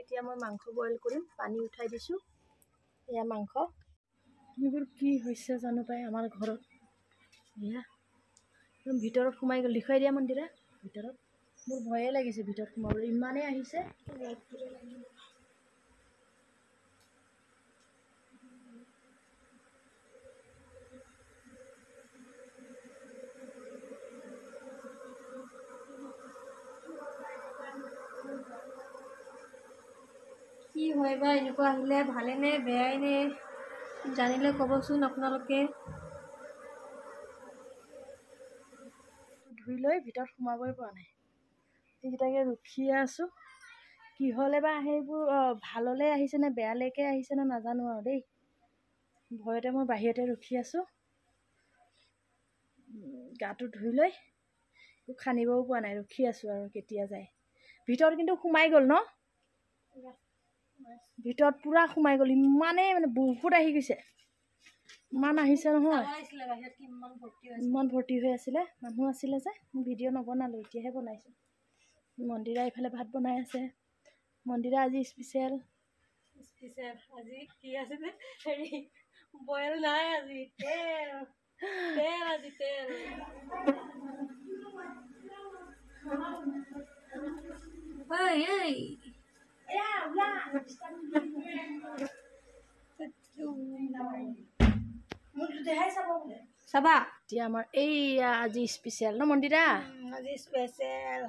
এতিয়া মই মাংস বইল কৰিম পানী উঠাই দিছোঁ এয়া মাংস এইবোৰ কি হৈছে জানো পাই আমাৰ ঘৰত এয়া একদম ভিতৰত সোমাই গ'ল দেখুৱাই দিয়া মন্দিৰা ভিতৰত মোৰ ভয়ে লাগিছে ভিতৰত সোমাবলৈ ইমানেই আহিছে কি হয় বা এনেকুৱা আহিলে ভালে নে বেয়াই নে জানিলে ক'বচোন আপোনালোকে ধুই লৈ ভিতৰত সোমাবই পৰা নাই এইকেইটাকে ৰখিয়ে আছোঁ কিহলে বা আহে এইবোৰ ভাললৈ আহিছে নে বেয়ালৈকে আহিছে নে নাজানো আৰু দেই ভয়তে মই বাহিৰতে ৰখি আছোঁ গাটো ধুই লৈ খানিবও পৰা নাই ৰখি আছোঁ আৰু কেতিয়া যায় ভিতৰত কিন্তু সোমাই গ'ল ন ভিতৰত পূৰা সোমাই গ'ল ইমানেই মানে বহুত আহি গৈছে ইমান আহিছে নহয় ইমান ভৰ্তি হৈ আছিলে মানুহ আছিলে যে ভিডিঅ' নবনালোঁ এতিয়াহে বনাইছোঁ মন্দিৰা এইফালে ভাত বনাই আছে মন্দিৰা আজি স্পেচিয়েল আজি কি আছিলে হেৰি বইল নাই আজি তেল আজি তেল চাবা এতিয়া আমাৰ এইয়া আজি স্পেচিয়েল ন মন্দিৰা আজি স্পেচিয়েল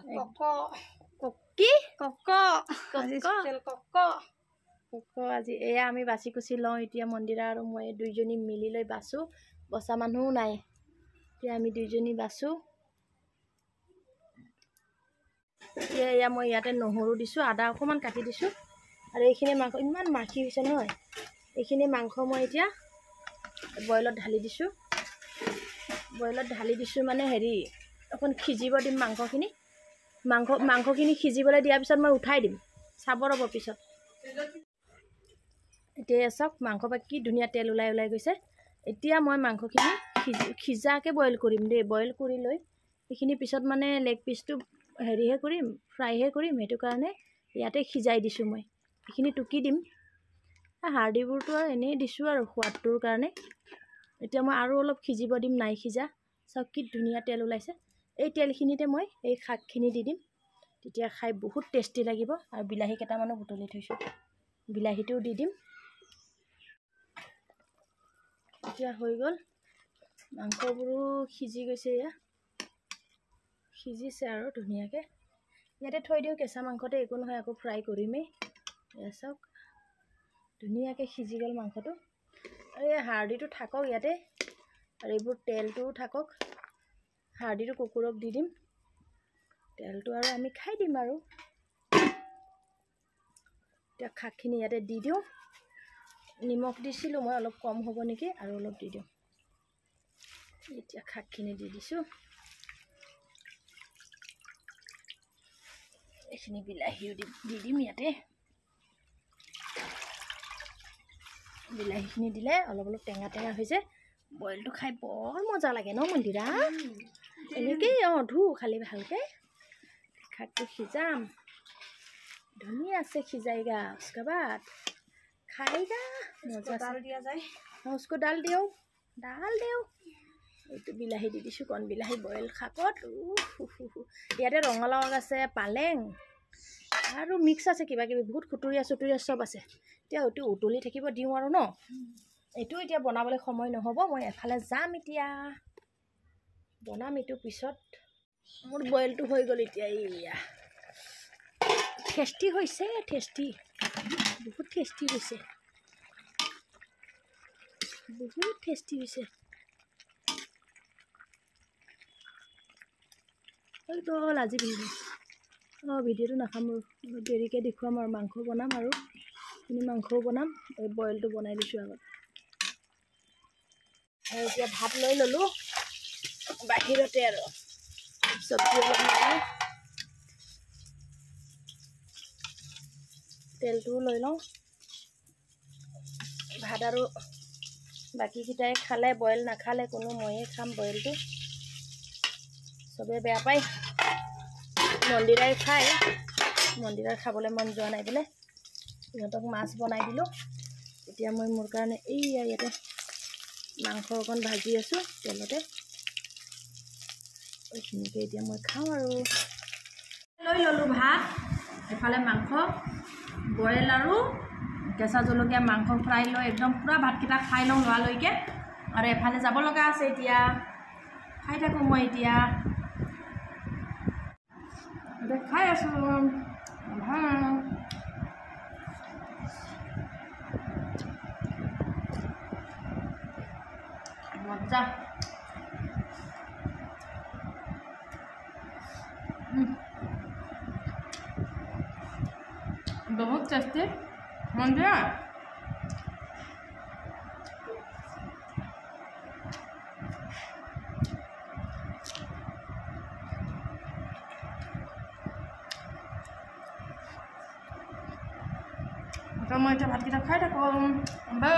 আজি এয়া আমি বাচি কুচি লওঁ এতিয়া মন্দিৰা আৰু মই দুইজনী মিলি লৈ বাচোঁ বচা মানুহো নাই এতিয়া আমি দুইজনী বাচোঁ এতিয়া এয়া মই ইয়াতে নহৰু দিছোঁ আদা অকণমান কাটি দিছোঁ আৰু এইখিনি মাংস ইমান মাখি হৈছে নহয় এইখিনি মাংস মই এতিয়া বইলত ঢালি দিছোঁ মানে হেৰি অকণ সিজিব দিম মাংসখিনি সিজিবলৈ দিয়াৰ পিছত মই উঠাই দিম চাব ৰ'ব পিছত এতিয়া চাওক মাংস বা কি ধুনীয়া তেল ওলাই গৈছে এতিয়া মই মাংসখিনি সিজাকৈ বইল কৰিম দেই বইল কৰি লৈ এইখিনি পিছত মানে লেগ পিচটো হেৰিহে কৰিম ফ্ৰাইহে কৰিম সেইটো কাৰণে ইয়াতে সিজাই দিছোঁ মই এইখিনি টুকি দিম হাৰ্ডিবোৰতো আৰু এনেই দিছোঁ আৰু সোৱাদটোৰ কাৰণে এতিয়া মই আৰু অলপ সিজিব দিম নাই সিজা চাওক কি ধুনীয়া তেল ওলাইছে এই তেলখিনিতে মই এই শাকখিনি দি দিম তেতিয়া খাই বহুত টেষ্টি লাগিব আৰু বিলাহী কেইটামানো বুটলি থৈছোঁ বিলাহীটোও দি দিম এতিয়া হৈ গ'ল মাংসবোৰো সিজি গৈছে এয়া সিজিছে আৰু ধুনীয়াকৈ ইয়াতে থৈ দিওঁ কেঁচা মাংসতে একো নহয় আকৌ ফ্ৰাই কৰিমেই এয়া চাওক ধুনীয়াকৈ সিজি গ'ল মাংসটো আৰু এই হাৰ্ডিটো থাকক ইয়াতে আৰু এইবোৰ তেলটোও থাকক হাৰ্ডিটো কুকুৰক দি দিম তেলটো আৰু আমি খাই দিম আৰু এতিয়া শাকখিনি ইয়াতে দি দিওঁ নিমখ দিছিলোঁ মই অলপ কম হ'ব নেকি আৰু অলপ দি দিওঁ এতিয়া শাকখিনি দি দিছোঁ এইখিনি বিলাহীও দি দিম ইয়াতে বিলাহীখিনি দিলে অলপ টেঙা হৈছে বইলটো খাই বৰ মজা লাগে ন মন্দিৰা এনেকেই ধু খালি ভালকৈ শাকটো সিজাম ধুনীয়া আছে সিজাইগা उसके बाद खाएगा मजा दिया जाए उसको डाल दियो এইটো বিলাহী দি দিছোঁ কণ বিলাহী বইল শাকত ইয়াতে ৰঙালাও আছে পালেং আৰু মিক্স আছে কিবা কিবি বহুত খুতুৰীয়া চব আছে এতিয়া এইটো উতলি থাকিব দিওঁ আৰু ন এইটো এতিয়া বনাবলৈ সময় নহ'ব মই এফালে যাম এতিয়া বনাম এইটো পিছত মোৰ বইলটো হৈ গ'ল এতিয়া এয়া টেষ্টি হৈছে বহুত টেষ্টি হৈছে হৈ গ'ল আজি ভিডিঅ'টো নাখাম দেৰিকৈ দেখুৱাম আৰু মাংস বনাম আৰু মাংসও বনাম এই বইলটো বনাই দিছোঁ আগত আৰু এতিয়া ভাত লৈ ল'লোঁ বাহিৰতে আৰু চব্জি অলপ বনাই তেলটোও লৈ লওঁ ভাত আৰু বাকীকেইটাই খালে বইল নাখালে কোনো ময়ে খাম বইলটো চবে বেয়া পায় মন্দিৰাই খায় মন্দিৰৰ খাবলৈ মন যোৱা নাই বোলে ইহঁতক মাছ বনাই দিলোঁ এতিয়া মই মোৰ কাৰণে ইয়াতে মাংস অকণ ভাজি আছোঁ তেলতে এইখিনিকে এতিয়া মই খাওঁ আৰু লৈ ল'লোঁ ভাত এফালে মাংস বইল আৰু কেঁচা জলকীয়া মাংস ফ্ৰাই লৈ একদম পূৰা ভাতকেইটা খাই লওঁ লোৱালৈকে আৰু এফালে যাব লগা আছে এতিয়া খাই থাকোঁ মই এতিয়া খাই আছোঁ মজা बहुत टेस्टी मन दिया तो मैं भातकेटा खाई थको